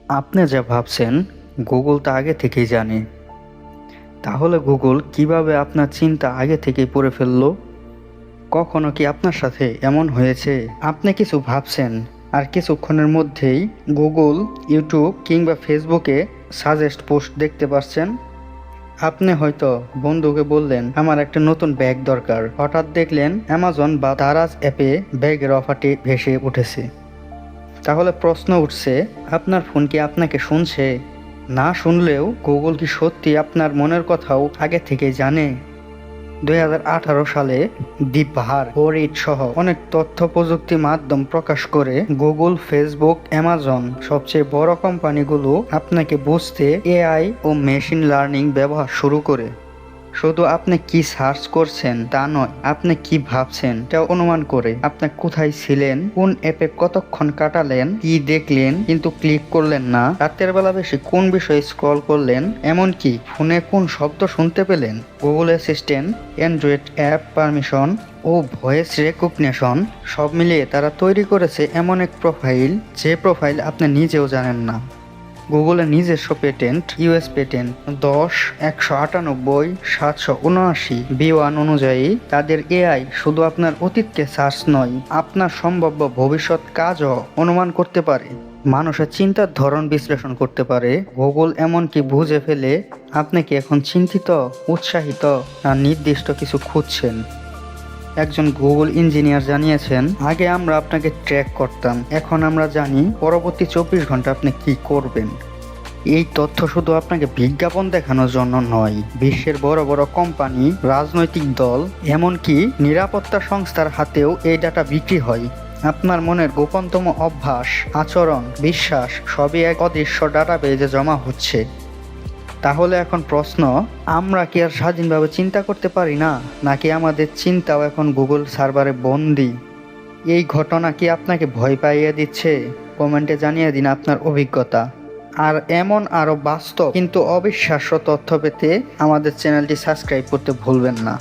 আপনি যা ভাবছেন গুগল তা আগে থেকেই জানে। তাহলে গুগল কিভাবে আপনার চিন্তা আগে থেকেই পড়ে ফেললো? কখনো কি আপনার সাথে এমন হয়েছে আপনি কিছু ভাবছেন আর কিছুক্ষণের মধ্যেই গুগল, ইউটিউব কিংবা ফেসবুকে সাজেস্ট পোস্ট দেখতে পাচ্ছেন? আপনি হয়তো বন্ধুকে বললেন আমার একটা নতুন ব্যাগ দরকার, হঠাৎ দেখলেন অ্যামাজন বা দারাজ অ্যাপে ব্যাগের অফারটি ভেসে উঠেছে। তাহলে প্রশ্ন উঠছে, আপনার ফোন কি আপনাকে শুনছে? না শুনলেও গুগল কি সত্যি আপনার মনের কথাও আগে থেকে জানে? 2018 সালে দ্বীপহার ও রিড সহ অনেক তথ্য প্রযুক্তি মাধ্যম প্রকাশ করে গুগল, ফেসবুক, অ্যামাজন সবচেয়ে বড় কোম্পানিগুলো আপনাকে বুঝতে এআই ও মেশিন লার্নিং ব্যবহার শুরু করে। শুধু আপনি কি সার্চ করছেন তা নয়, আপনি কি ভাবছেন তা অনুমান করে। আপনি কোথায় ছিলেন, কোন অ্যাপে কতক্ষণ কাটালেন, কি দেখলেন কিন্তু ক্লিক করলেন না, রাতের বেলা বেশি কোন বিষয়ে স্ক্রল করলেন, এমনকি ফোনে কোন শব্দ শুনতে পেলেন। Google assistant, android app permission ও ভয়েস রেকগনিশন সব মিলিয়ে তারা তৈরি করেছে এমন এক প্রোফাইল, যে প্রোফাইল আপনি নিজেও জানেন না। গুগলের নিজস্ব পেটেন্ট, ইউএস পেটেন্ট 10/198/779 B1 অনুযায়ী তাদের এআই শুধু আপনার অতীতকে সার্চ নয়, আপনার সম্ভাব্য ভবিষ্যৎ কাজও অনুমান করতে পারে, মানুষের চিন্তার ধরন বিশ্লেষণ করতে পারে। গুগল এমনকি বুঝে ফেলে আপনি কি এখন চিন্তিত, উৎসাহিত না নির্দিষ্ট কিছু খুঁজছেন। একজন গুগল ইঞ্জিনিয়ার জানিয়েছেন, আগে আমরা আপনাকে ট্র্যাক করতাম, এখন আমরা জানি পরবর্তী 24 ঘন্টা আপনি কি করবেন। এই তথ্য শুধু আপনাকে বিজ্ঞাপন দেখানোর জন্য নয়, বিশ্বের বড় বড় কোম্পানি, রাজনৈতিক দল, এমনকি নিরাপত্তা সংস্থার হাতেও এই ডাটা বিক্রি হয়। আপনার মনের গোপনতম অভ্যাস, আচরণ, বিশ্বাস সবই এক অদৃশ্য ডাটাবেজে জমা হচ্ছে। তাহলে এখন প্রশ্ন, আমরা কি আর স্বাধীনভাবে চিন্তা করতে পারি না, নাকি আমাদের চিন্তাও এখন গুগল সার্ভারে বন্দী? এই ঘটনা কি আপনাকে ভয় পাইয়ে দিচ্ছে? কমেন্টে জানিয়ে দিন আপনার অভিজ্ঞতা। আর এমন আরও বাস্তব কিন্তু অবিশ্বাস্য তথ্য পেতে আমাদের চ্যানেলটি সাবস্ক্রাইব করতে ভুলবেন না।